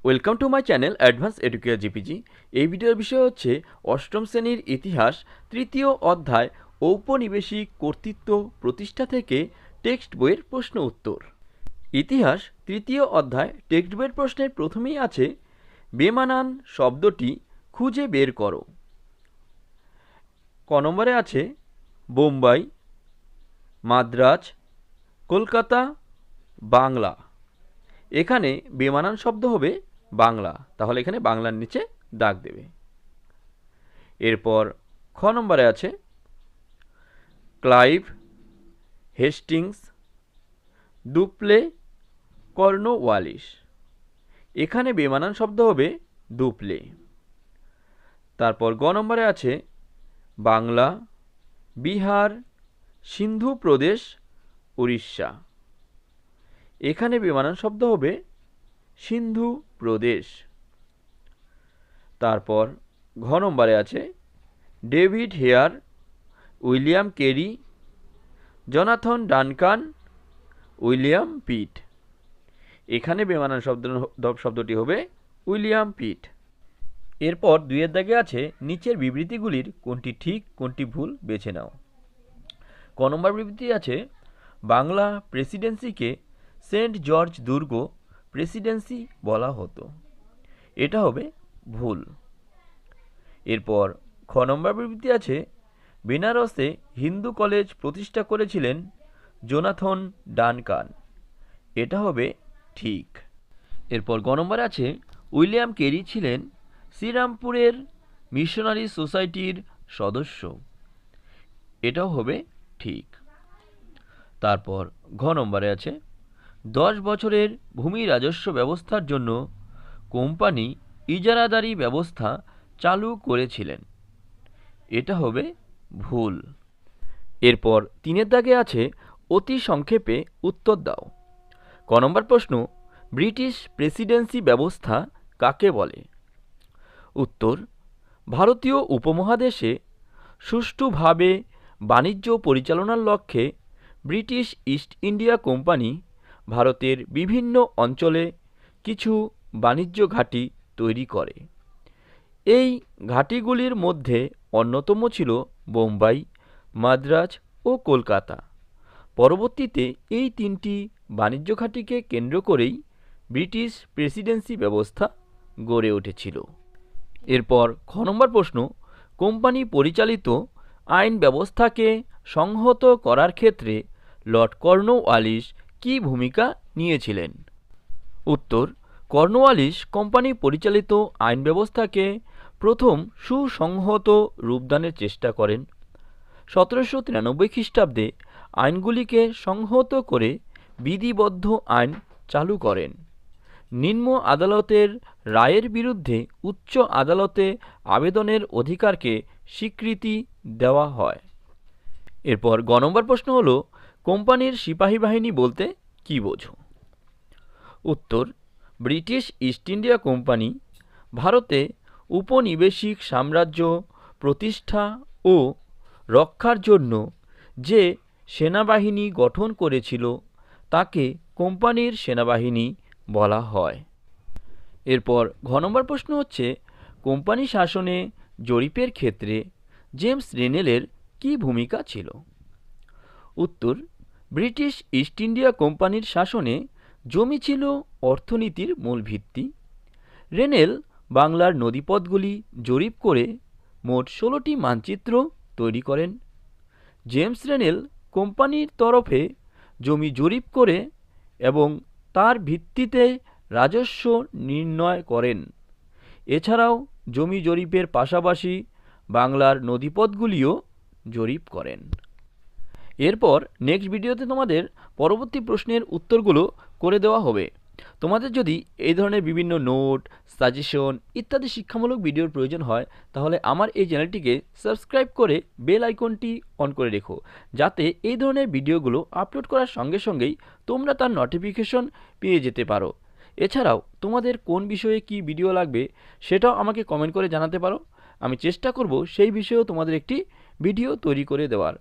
Welcome to my channel advance educare GPG. এই ভিডিওর বিষয় হচ্ছে অষ্টম শ্রেণীর ইতিহাস তৃতীয় অধ্যায় ঔপনিবেশিক কর্তৃত্ব প্রতিষ্ঠা থেকে টেক্সট বইয়ের প্রশ্ন উত্তর। ইতিহাস তৃতীয় অধ্যায় টেক্সট বইয়ের প্রশ্নের প্রথমেই আছে বেমানান শব্দটি খুঁজে বের করো। ক নম্বরে আছে বোম্বাই, মাদ্রাজ, কলকাতা, বাংলা। এখানে বেমানান শব্দ হবে বাংলা, তাহলে এখানে বাংলার নিচে দাগ দেবে। এরপর খ নম্বরে আছে ক্লাইভ, হেস্টিংস, দুপ্লে, কর্নওয়ালিস। এখানে বেমানান শব্দ হবে দুপ্লে। তারপর গ নম্বরে আছে বাংলা, বিহার, সিন্ধু প্রদেশ, উড়িষ্যা। এখানে বেমানান শব্দ হবে সিন্ধু প্রদেশ। তারপর ঘ নম্বরে আছে David Hare, William Carey, Jonathan Duncan, William পিট। এখানে বেমানান শব্দটি হবে উইলিয়াম পিট। এরপর দুইয়ের দাগে আছে নিচের বিবৃতিগুলির কোনটি ঠিক কোনটি ভুল বেছে নাও। ক নম্বর বিবৃতি আছে বাংলা প্রেসিডেন্সিকে সেন্ট জর্জ দুর্গ প্রেসিডেন্সি বলা হতো। এটা হবে ভুল। এরপর খ নম্বর বিবৃতি আছে বেনারসে হিন্দু কলেজ প্রতিষ্ঠা করেছিলেন জোনাথন ডানকান। এটা হবে ঠিক। এরপর গ নম্বরে আছে উইলিয়াম কেরি ছিলেন শ্রীরামপুরের মিশনারি সোসাইটির সদস্য। এটাও হবে ঠিক। তারপর ঘ নম্বরে আছে 10 বছরের ভূমি রাজস্ব ব্যবস্থার জন্য কোম্পানি ইজারাদারি ব্যবস্থা চালু করেছিলেন। এটা হবে ভুল। এরপর 3-এর দাগে আছে অতি সংক্ষেপে উত্তর দাও। ক নম্বর প্রশ্ন ব্রিটিশ প্রেসিডেন্সি ব্যবস্থা কাকে বলে? উত্তর ভারতীয় উপমহাদেশে সুষ্ঠুভাবে বাণিজ্য পরিচালনার লক্ষ্যে ব্রিটিশ ইস্ট ইন্ডিয়া কোম্পানি ভারতের বিভিন্ন অঞ্চলে কিছু বাণিজ্য ঘাঁটি তৈরি করে। এই ঘাঁটিগুলির মধ্যে অন্যতম ছিল বোম্বাই, মাদ্রাজ ও কলকাতা। পরবর্তীতে এই 3টি বাণিজ্য ঘাঁটিকে কেন্দ্র করেই ব্রিটিশ প্রেসিডেন্সি ব্যবস্থা গড়ে উঠেছিল। এরপর খ নম্বর প্রশ্ন কোম্পানি পরিচালিত আইন ব্যবস্থাকে সংহত করার ক্ষেত্রে লর্ড কর্নওয়ালিস কী ভূমিকা নিয়েছিলেন? উত্তর কর্নওয়ালিস কোম্পানি পরিচালিত আইন ব্যবস্থাকে প্রথম সুসংহত রূপদানের চেষ্টা করেন। 1793 খ্রিস্টাব্দে আইনগুলিকে সংহত করে বিধিবদ্ধ আইন চালু করেন। নিম্ন আদালতের রায়ের বিরুদ্ধে উচ্চ আদালতে আবেদনের অধিকারকে স্বীকৃতি দেওয়া হয়। এরপর গ নম্বর প্রশ্ন হলো কোম্পানির সিপাহী বাহিনী বলতে কী বোঝো? উত্তর ব্রিটিশ ইস্ট ইন্ডিয়া কোম্পানি ভারতে উপনিবেশিক সাম্রাজ্য প্রতিষ্ঠা ও রক্ষার জন্য যে সেনাবাহিনী গঠন করেছিল তাকে কোম্পানির সেনাবাহিনী বলা হয়। এরপর ঘ নম্বর প্রশ্ন হচ্ছে কোম্পানি শাসনে জরিপের ক্ষেত্রে জেমস রেনেলের কী ভূমিকা ছিল? উত্তর ব্রিটিশ ইস্ট ইন্ডিয়া কোম্পানির শাসনে জমি ছিল অর্থনীতির মূল ভিত্তি। রেনেল বাংলার নদীপথগুলি জরিপ করে মোট 16টি মানচিত্র তৈরি করেন। জেমস রেনেল কোম্পানির তরফে জমি জরিপ করে এবং তার ভিত্তিতে রাজস্ব নির্ণয় করেন। এছাড়াও জমি জরিপের পাশাপাশি বাংলার নদীপথগুলিও জরিপ করেন। এরপর নেক্সট ভিডিওতে তোমাদের পরবর্তী প্রশ্নের উত্তরগুলো করে দেওয়া হবে। তোমাদের যদি এই ধরনের বিভিন্ন নোট, সাজেশন ইত্যাদি শিক্ষামূলক ভিডিওর প্রয়োজন হয় তাহলে আমার এই চ্যানেলটিকে সাবস্ক্রাইব করে বেল আইকনটি অন করে রেখো, যাতে এই ধরনের ভিডিওগুলো আপলোড করার সঙ্গে সঙ্গেই তোমরা তার নোটিফিকেশন পেয়ে যেতে পারো। এছাড়াও তোমাদের কোন বিষয়ে কি ভিডিও লাগবে সেটাও আমাকে কমেন্ট করে জানাতে পারো। আমি চেষ্টা করব সেই বিষয়েও তোমাদের একটি ভিডিও তৈরি করে দেওয়ার।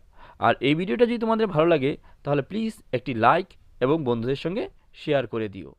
আর এই ভিডিওটা যদি তোমাদের ভালো লাগে তাহলে প্লিজ একটি লাইক এবং বন্ধুদের সঙ্গে শেয়ার করে দিও।